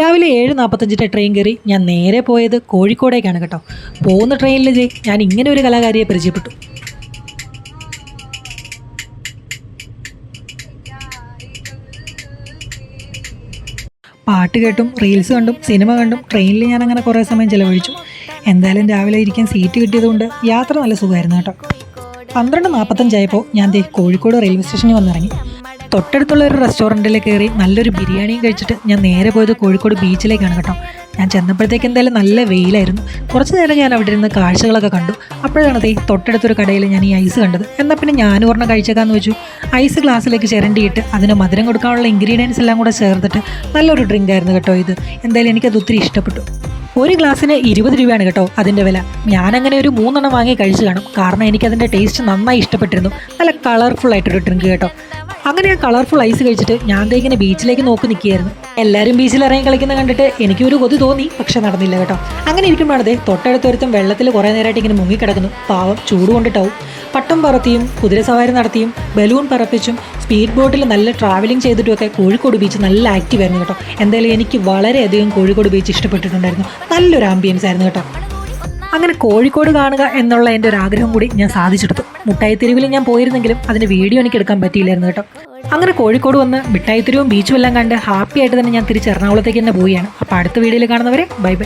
രാവിലെ 7:45 ട്രെയിൻ കയറി ഞാൻ നേരെ പോയത് കോഴിക്കോടേക്കാണ് കേട്ടോ. പോകുന്ന ട്രെയിനിൽ ഞാൻ ഇങ്ങനെ ഒരു കലാകാരിയെ പരിചയപ്പെട്ടു. പാട്ട് കേട്ടും റീൽസ് കണ്ടും സിനിമ കണ്ടും ട്രെയിനിൽ ഞാൻ അങ്ങനെ കുറേ സമയം ചിലവഴിച്ചു. എന്തായാലും രാവിലെ ഇരിക്കാൻ സീറ്റ് കിട്ടിയതുകൊണ്ട് യാത്ര നല്ല സുഖമായിരുന്നു കേട്ടോ. 12:45 ആയപ്പോൾ ഞാൻ കോഴിക്കോട് റെയിൽവേ സ്റ്റേഷനിൽ വന്നിറങ്ങി. തൊട്ടടുത്തുള്ള ഒരു റെസ്റ്റോറൻറ്റിൽ കയറി നല്ലൊരു ബിരിയാണിയും കഴിച്ചിട്ട് ഞാൻ നേരെ പോയത് കോഴിക്കോട് ബീച്ചിലേക്കാണ് കേട്ടോ. ഞാൻ ചെന്നപ്പോഴത്തേക്ക് എന്തായാലും നല്ല വെയിലായിരുന്നു. കുറച്ച് നേരം ഞാൻ അവിടെ ഇരുന്ന് കാഴ്ചകളൊക്കെ കണ്ടു. അപ്പോഴാണ് തൊട്ടടുത്തൊരു കടയിൽ ഞാൻ ഈ ഐസ് കണ്ടത്. എന്നാൽ പിന്നെ ഞാനും ഒരെണ്ണം കഴിച്ചേക്കാന്ന് വെച്ചു. ഐസ് ഗ്ലാസ്സിലേക്ക് ചിരണ്ടിയിട്ട് അതിന് മധുരം കൊടുക്കാനുള്ള ഇൻഗ്രീഡിയൻസ് എല്ലാം കൂടെ ചേർത്തിട്ട് നല്ലൊരു ഡ്രിങ്ക് ആയിരുന്നു കേട്ടോ ഇത്. എന്തായാലും എനിക്കത് ഒത്തിരി ഇഷ്ടപ്പെട്ടു. ഒരു ഗ്ലാസ്സിന് 20 രൂപയാണ് കേട്ടോ അതിൻ്റെ വില. ഞാനങ്ങനെ ഒരു 3 എണ്ണം വാങ്ങി കഴിച്ചു കാണും. കാരണം എനിക്കതിൻ്റെ ടേസ്റ്റ് നന്നായി ഇഷ്ടപ്പെട്ടിരുന്നു. നല്ല കളർഫുൾ ആയിട്ടൊരു ഡ്രിങ്ക് കേട്ടോ. അങ്ങനെ ആ കളർഫുൾ ഐസ് കഴിച്ചിട്ട് ഞാൻ ഇങ്ങനെ ബീച്ചിലേക്ക് നോക്കി നിൽക്കുകയായിരുന്നു. എല്ലാവരും ബീച്ചിൽ ഇറങ്ങി കളിക്കുന്ന കണ്ടിട്ട് എനിക്കൊരു കൊതി തോന്നി, പക്ഷെ നടന്നില്ല കേട്ടോ. അങ്ങനെ ഇരിക്കുമ്പോഴാണ് തൊട്ടടുത്തൊരുത്തും വെള്ളത്തിൽ കുറേ നേരമായിട്ട് ഇങ്ങനെ മുങ്ങിക്കിടക്കുന്നു. പാവം ചൂട് കൊണ്ടിട്ടാവും. പട്ടം പറത്തിയും കുതിരസവാരി നടത്തിയും ബലൂൺ പറപ്പിച്ചും സ്പീഡ് ബോട്ടിൽ നല്ല ട്രാവലിംഗ് ചെയ്തിട്ടുമൊക്കെ കോഴിക്കോട് ബീച്ച് നല്ല ആക്റ്റീവ് ആയിരുന്നു കേട്ടോ. എന്തായാലും എനിക്ക് വളരെയധികം കോഴിക്കോട് ബീച്ച് ഇഷ്ടപ്പെട്ടിട്ടുണ്ടായിരുന്നു. നല്ലൊരു ആംബിയൻസ് ആയിരുന്നു കേട്ടോ. അങ്ങനെ കോഴിക്കോട് കാണുക എന്നുള്ള എൻ്റെ ഒരു ആഗ്രഹം കൂടി ഞാൻ സാധിച്ചെടുത്തു. മുട്ടായി തെരുവിൽ ഞാൻ പോയിരുന്നെങ്കിലും അതിൻ്റെ വീഡിയോ എനിക്ക് എടുക്കാൻ പറ്റിയില്ലായിരുന്നു കേട്ടോ. അങ്ങനെ കോഴിക്കോട് വന്ന് മിഠായി തെരുവും ബീച്ചും എല്ലാം കണ്ട് ഹാപ്പി ആയിട്ട് തന്നെ ഞാൻ തിരിച്ച് എറണാകുളത്തേക്ക് തന്നെ പോവുകയാണ്. അപ്പോൾ അടുത്ത വീഡിയോയിൽ കാണുന്നവരെ ബൈ ബൈ.